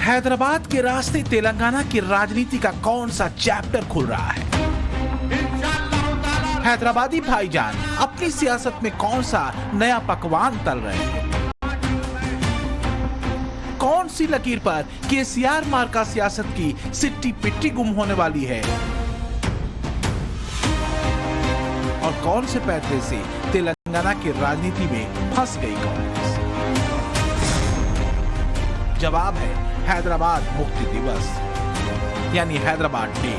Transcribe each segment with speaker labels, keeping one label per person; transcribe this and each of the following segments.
Speaker 1: हैदराबाद के रास्ते तेलंगाना की राजनीति का कौन सा चैप्टर खुल रहा है? हैदराबादी भाईजान अपनी सियासत में कौन सा नया पकवान तल रहे हैं? कौन सी लकीर पर केसीआर मार्का सियासत की सिट्टी पिट्टी गुम होने वाली है? और कौन से पैतरे से तेलंगाना की राजनीति में फंस गई कांग्रेस? जवाब है हैदराबाद मुक्ति दिवस, यानी हैदराबाद डे।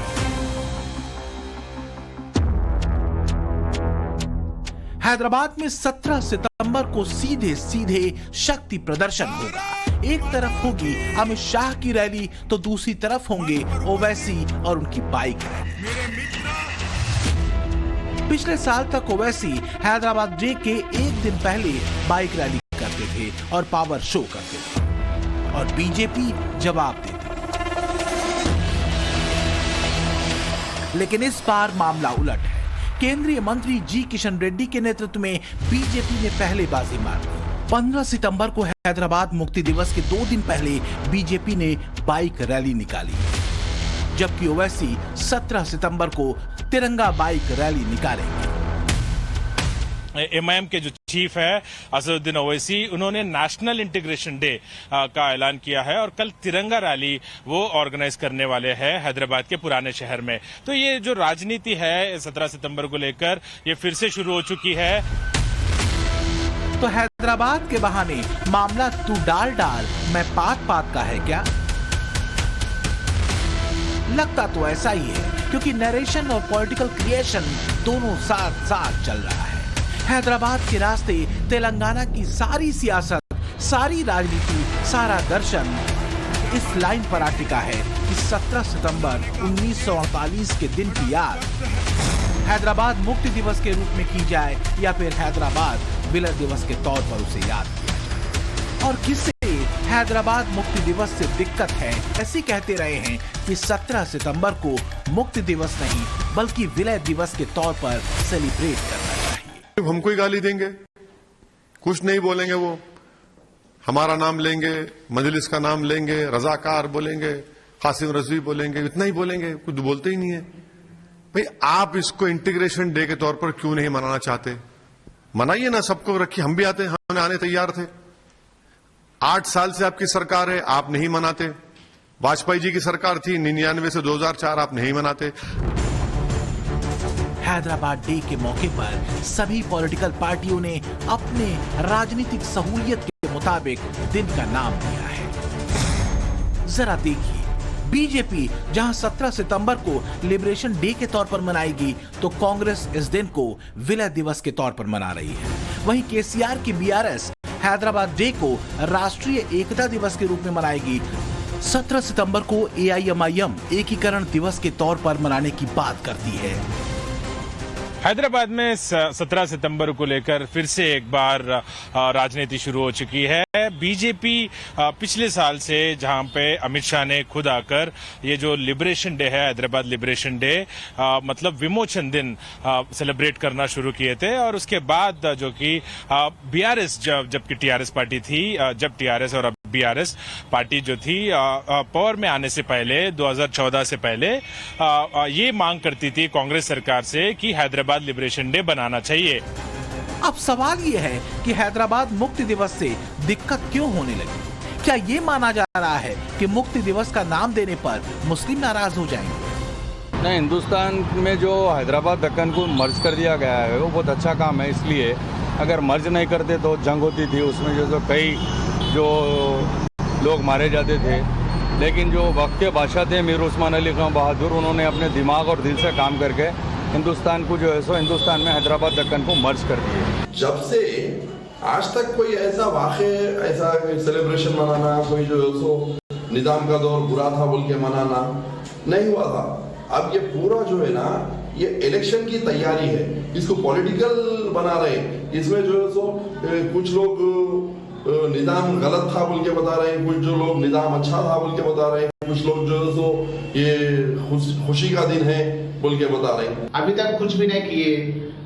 Speaker 1: हैदराबाद में 17 सितंबर को सीधे सीधे शक्ति प्रदर्शन होगा। एक तरफ होगी अमित शाह की रैली तो दूसरी तरफ होंगे ओवैसी और उनकी बाइक रैली। पिछले साल तक ओवैसी हैदराबाद डे के एक दिन पहले बाइक रैली करते थे और पावर शो करते थे, और बीजेपी जवाब देती। लेकिन इस बार मामला उलट है। केंद्रीय मंत्री जी किशन रेड्डी के नेतृत्व में बीजेपी ने पहले बाजी मार दी। 15 सितंबर को हैदराबाद मुक्ति दिवस के 2 दिन पहले बीजेपी ने बाइक रैली निकाली, जबकि ओवैसी 17 सितंबर को तिरंगा बाइक रैली निकालेंगे।
Speaker 2: एमआईएम के जो चीफ है असदुद्दीन ओवैसी, उन्होंने नेशनल इंटीग्रेशन डे का ऐलान किया है और कल तिरंगा रैली वो ऑर्गेनाइज करने वाले हैं हैदराबाद के पुराने शहर में। तो ये जो राजनीति है 17 सितंबर को लेकर ये फिर से शुरू हो चुकी है।
Speaker 1: तो हैदराबाद के बहाने मामला तू डाल डाल मैं पात पात का है क्या? लगता तो ऐसा ही है, क्योंकि नरेशन और पॉलिटिकल क्रिएशन दोनों साथ साथ चल रहा है। हैदराबाद के रास्ते तेलंगाना की सारी सियासत, सारी राजनीति, सारा दर्शन इस लाइन पर आ टिका है कि 17 सितंबर 1948 के दिन की याद हैदराबाद मुक्ति दिवस के रूप में की जाए या फिर हैदराबाद विलय दिवस के तौर पर उसे याद किया जाए। और किसे हैदराबाद मुक्ति दिवस से दिक्कत है, ऐसे कहते रहे हैं कि 17 सितंबर को मुक्ति दिवस नहीं बल्कि विलय दिवस के तौर पर सेलिब्रेट करना चाहिए।
Speaker 3: हमको ही गाली देंगे, कुछ नहीं बोलेंगे, वो हमारा नाम लेंगे, मजलिस का नाम लेंगे, रजाकार बोलेंगे, कासिम रजवी बोलेंगे, इतना ही बोलेंगे, कुछ बोलते ही नहीं है। भाई आप इसको इंटीग्रेशन डे के तौर पर क्यों नहीं मनाना चाहते? मनाइए ना, सबको रखिए, हम भी आते, हम आने तैयार थे। 8 साल से आपकी सरकार है, आप नहीं मनाते। वाजपेयी जी की सरकार थी 99 से 2004, आप नहीं मनाते।
Speaker 1: हैदराबाद डे के मौके पर सभी पॉलिटिकल पार्टियों ने अपने राजनीतिक सहूलियत के मुताबिक दिन का नाम दिया है। जरा देखिए, बीजेपी जहां 17 सितंबर को लिबरेशन डे के तौर पर मनाएगी, तो कांग्रेस इस दिन को विलय दिवस के तौर पर मना रही है। वहीं केसीआर की बीआरएस हैदराबाद डे को राष्ट्रीय एकता दिवस के रूप में मनाएगी। 17 सितंबर को एआईएमआईएम एकीकरण दिवस के तौर पर मनाने की बात करती है।
Speaker 2: हैदराबाद में 17 सितंबर को लेकर फिर से एक बार राजनीति शुरू हो चुकी है। बीजेपी पिछले साल से, जहां पे अमित शाह ने खुद आकर ये जो लिबरेशन डे है, हैदराबाद लिबरेशन डे मतलब विमोचन दिन सेलिब्रेट करना शुरू किए थे, और उसके बाद जो कि बीआरएस जबकि टीआरएस पार्टी थी, जब टीआरएस और बीआरएस पार्टी जो थी पावर में आने से पहले 2014 से पहले ये मांग करती थी कांग्रेस सरकार से कि हैदराबाद लिबरेशन डे बनाना चाहिए।
Speaker 1: अब सवाल ये है कि हैदराबाद मुक्ति दिवस से दिक्कत क्यों होने लगी? क्या ये माना जा रहा है कि मुक्ति दिवस का नाम देने पर मुस्लिम नाराज हो जाएंगे?
Speaker 4: नहीं, हिंदुस्तान में जो हैदराबाद दक्कन को मर्ज कर दिया गया है वो बहुत अच्छा काम है। इसलिए अगर मर्ज नहीं करते तो जंग होती थी, उसमें जो कई जो लोग मारे जाते थे। लेकिन जो वक्त के बादशाह थे मीर उस्मान अली खान बहादुर, उन्होंने अपने दिमाग और दिल से काम करके हिंदुस्तान को जो है सो हिंदुस्तान में हैदराबाद दक्कन को मर्ज कर दिए।
Speaker 5: जब से आज तक कोई ऐसा वाक़े, ऐसा सेलिब्रेशन मनाना, कोई जो है सो निजाम का दौर बुरा था बोल के मनाना नहीं हुआ था। अब ये पूरा जो है ना, ये इलेक्शन की तैयारी है, इसको पॉलिटिकल बना रहे हैं। इसमें जो है सो कुछ लोग निजाम गलत था बोल के बता रहे हैं, कुछ जो लोग निजाम अच्छा था बोल के बता रहे हैं, कुछ लोग जो है सो ये खुशी का दिन है बोल के बता रहे।
Speaker 6: अभी तक कुछ भी नहीं किए।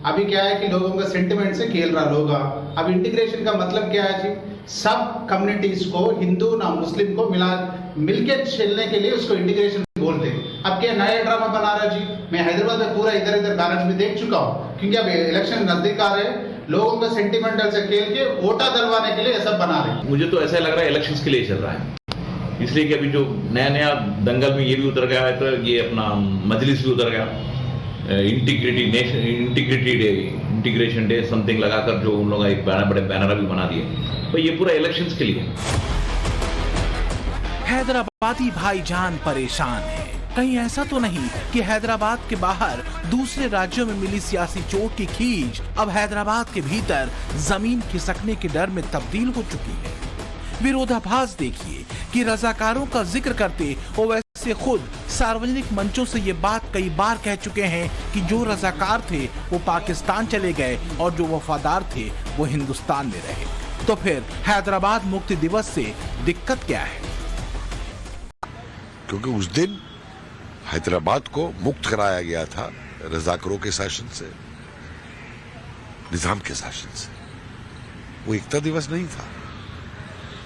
Speaker 6: अभी क्या है कि लोगों का सेंटिमेंट से खेल रहा लोग। अब इंटीग्रेशन का मतलब क्या है जी? सब कम्युनिटीज को, हिंदू ना मुस्लिम को मिलके चलने के लिए उसको इंटीग्रेशन बोलते हैं। अब क्या नया ड्रामा बना रहा है जी? मैं हैदराबाद में पूरा इधर बैलेंस में देख चुका हूँ, क्योंकि अब इलेक्शन नजदीक आ रहे हैं। लोगों का सेंटिमेंटल से खेल के वोटा दलवाने के लिए सब बना रहे हैं।
Speaker 7: मुझे तो ऐसा लग रहा है इलेक्शंस के लिए चल रहा है, इसलिए कि अभी जो नया दंगल में ये भी उतर गया है, तो ये अपना मजलिस भी उतर गया। इंटीग्रेशन डे समथिंग लगाकर जो उन लोगों एक बड़े बैनर भी बना दिए, तो ये पूरा इलेक्शंस के लिए।
Speaker 1: हैदराबादी भाईजान परेशान है। कहीं ऐसा तो नहीं कि हैदराबाद के बाहर दूसरे राज्यों में मिली सियासी चोट की खींच अब हैदराबाद के भीतर जमीन खिसकने के डर में तब्दील हो चुकी है। विरोधाभास देखिए कि रजाकारों का जिक्र करते ओवैसी खुद सार्वजनिक मंचों से ये बात कई बार कह चुके हैं कि जो रजाकार थे वो पाकिस्तान चले गए और जो वफादार थे वो हिंदुस्तान में रहे। तो फिर हैदराबाद मुक्ति दिवस से दिक्कत क्या है?
Speaker 8: क्योंकि उस दिन हैदराबाद को मुक्त कराया गया था रजाकारों के शासन से, निजाम के शासन से। वो एकता दिवस नहीं था,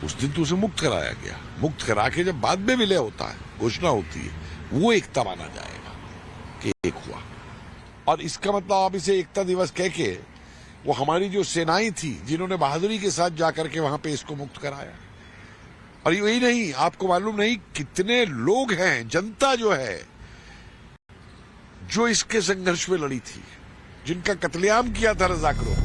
Speaker 8: उस दिन तो उसे मुक्त कराया गया। मुक्त करा के जब बाद में विलय होता है, घोषणा होती है, वो एकता माना जाएगा कि एक हुआ। और इसका मतलब आप इसे एकता दिवस कह के, वो हमारी जो सेनाएं थी जिन्होंने बहादुरी के साथ जाकर के वहां पे इसको मुक्त कराया। और यही नहीं, आपको मालूम नहीं कितने लोग हैं, जनता जो है, जो इसके संघर्ष में लड़ी थी, जिनका कत्लेआम किया था रजाकारों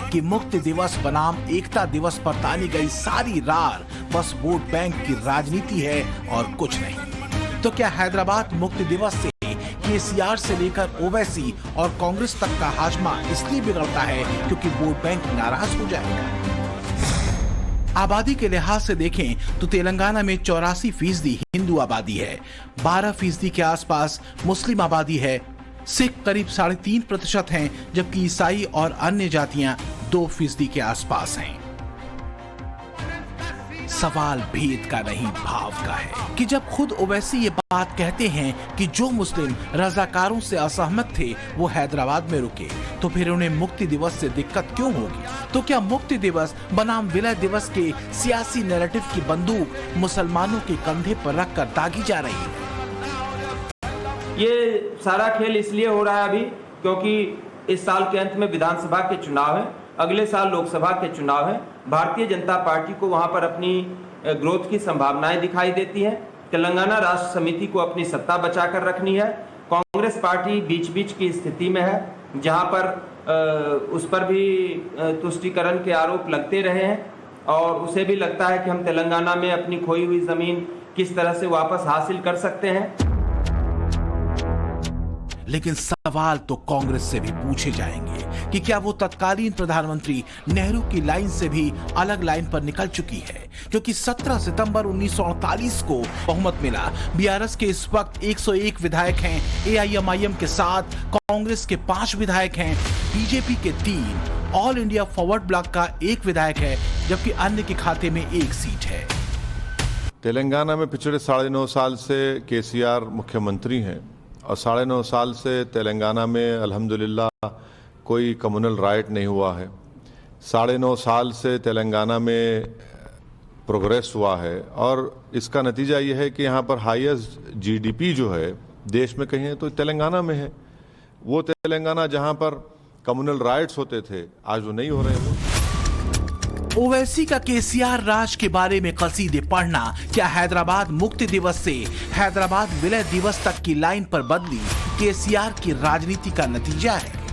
Speaker 1: कि मुक्ति दिवस बनाम एकता दिवस पर तानी गई सारी रार बस वोट बैंक की राजनीति है और कुछ नहीं। तो क्या हैदराबाद मुक्ति दिवस से केसीआर से लेकर ओवैसी और कांग्रेस तक का हाजमा इसलिए बिगड़ता है क्योंकि वोट बैंक नाराज हो जाएगा? आबादी के लिहाज से देखें तो तेलंगाना में 84% हिंदू आबादी है, 12% के आसपास मुस्लिम आबादी है, सिख करीब 3.5% हैं, जबकि ईसाई और अन्य जातियां 2% के आसपास हैं। सवाल भेद का नहीं भाव का है कि जब खुद ओवैसी ये बात कहते हैं कि जो मुस्लिम रजाकारों से असहमत थे वो हैदराबाद में रुके, तो फिर उन्हें मुक्ति दिवस से दिक्कत क्यों होगी? तो क्या मुक्ति दिवस बनाम विलय दिवस के सियासी नैरेटिव की बंदूक मुसलमानों के कंधे पर रखकर दागी जा रही है?
Speaker 9: ये सारा खेल इसलिए हो रहा है अभी क्योंकि इस साल के अंत में विधानसभा के चुनाव है, अगले साल लोकसभा के चुनाव है। भारतीय जनता पार्टी को वहां पर अपनी ग्रोथ की संभावनाएं दिखाई देती हैं। तेलंगाना राष्ट्र समिति को अपनी सत्ता बचाकर रखनी है। कांग्रेस पार्टी बीच बीच की स्थिति में है, जहां पर उस पर भी तुष्टीकरण के आरोप लगते रहे हैं और उसे भी लगता है कि हम तेलंगाना में अपनी खोई हुई जमीन किस तरह से वापस हासिल कर सकते हैं।
Speaker 1: लेकिन सवाल तो कांग्रेस से भी पूछे जाएंगे कि क्या वो तत्कालीन प्रधानमंत्री नेहरू की लाइन से भी अलग लाइन पर निकल चुकी है, क्योंकि 17 सितंबर 1948 को बहुमत मिला। बीआरएस के इस वक्त 101 विधायक हैं, एआईएमआईएम के साथ कांग्रेस के 5 विधायक हैं, बीजेपी के 3, ऑल इंडिया फॉरवर्ड ब्लॉक का 1 विधायक है, जबकि अन्य के खाते में 1 सीट है।
Speaker 10: तेलंगाना में पिछले 9.5 साल से केसीआर मुख्यमंत्री हैं और 9.5 साल से तेलंगाना में अल्हम्दुलिल्लाह कोई कम्युनल राइट नहीं हुआ है। 9.5 साल से तेलंगाना में प्रोग्रेस हुआ है और इसका नतीजा ये है कि यहाँ पर हाईएस्ट जीडीपी जो है देश में कहीं है तो तेलंगाना में है। वो तेलंगाना जहाँ पर कम्युनल राइट्स होते थे आज वो नहीं हो रहे हैं।
Speaker 1: ओवैसी का केसीआर राज के बारे में कसीदे पढ़ना क्या हैदराबाद मुक्ति दिवस से हैदराबाद विलय दिवस तक की लाइन पर बदली केसीआर की राजनीति का नतीजा है?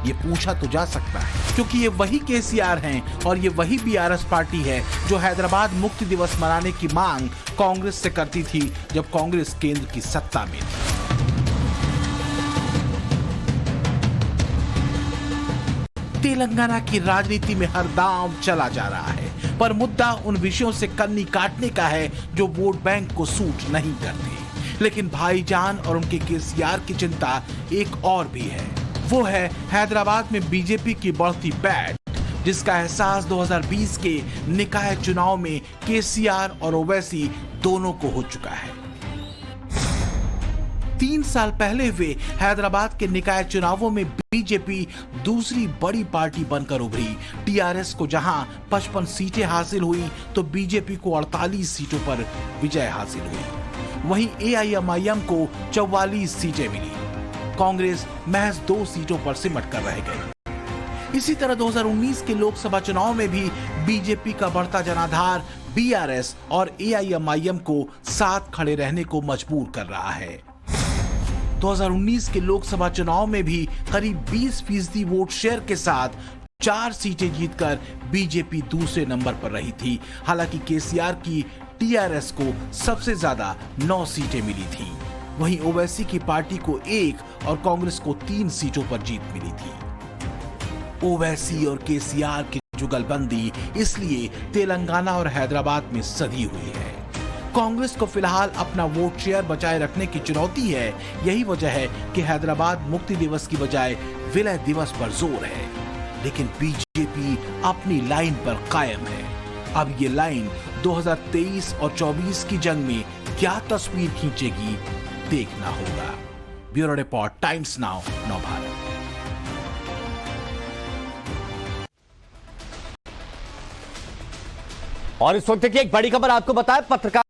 Speaker 1: ये पूछा तो जा सकता है, क्योंकि ये वही केसीआर हैं और ये वही बीआरएस पार्टी है जो हैदराबाद मुक्ति दिवस मनाने की मांग कांग्रेस से करती थी जब कांग्रेस केंद्र की सत्ता में थी। तेलंगाना की राजनीति में हर दांव चला जा रहा है, पर मुद्दा उन विषयों से कन्नी काटने का है जो वोट बैंक को सूट नहीं करते। लेकिन भाईजान और उनके केसीआर की चिंता एक और भी है, वो है हैदराबाद में बीजेपी की बढ़ती बैठ, जिसका एहसास 2020 के निकाय चुनाव में केसीआर और ओवैसी दोनों को हो चुका है। 3 साल पहले हुए हैदराबाद के निकाय चुनावों में बीजेपी दूसरी बड़ी पार्टी बनकर उभरी। टीआरएस को जहां 55 सीटें हासिल हुई तो बीजेपी को 48 सीटों पर विजय हासिल हुई। वहीं एआईएमआईएम को 44 सीटें मिली। कांग्रेस महज 2 सीटों पर सिमट कर रह गई। इसी तरह 2019 के लोकसभा चुनाव में भी बीजेपी का बढ़ता जनाधार बीआरएस और एआईएमआईएम को साथ खड़े रहने को मजबूर कर रहा है। 2019 के लोकसभा चुनाव में भी करीब 20% वोट शेयर के साथ 4 सीटें जीतकर बीजेपी दूसरे नंबर पर रही थी। हालांकि केसीआर की टीआरएस को सबसे ज्यादा 9 सीटें मिली थी। वहीं ओवैसी की पार्टी को 1 और कांग्रेस को 3 सीटों पर जीत मिली थी। ओवैसी और केसीआर की जुगलबंदी इसलिए तेलंगाना और हैदराबाद में सधी हुई है। कांग्रेस को फिलहाल अपना वोट शेयर बचाए रखने की चुनौती है। यही वजह है कि हैदराबाद मुक्ति दिवस की बजाय विलय दिवस पर जोर है। लेकिन बीजेपी अपनी लाइन पर कायम है। अब ये लाइन 2023 और 24 की जंग में क्या तस्वीर खींचेगी, देखना होगा। Bureau report, times now, Navbharat.
Speaker 11: और इस वक्त की एक बड़ी खबर आपको बताएं, पत्रकार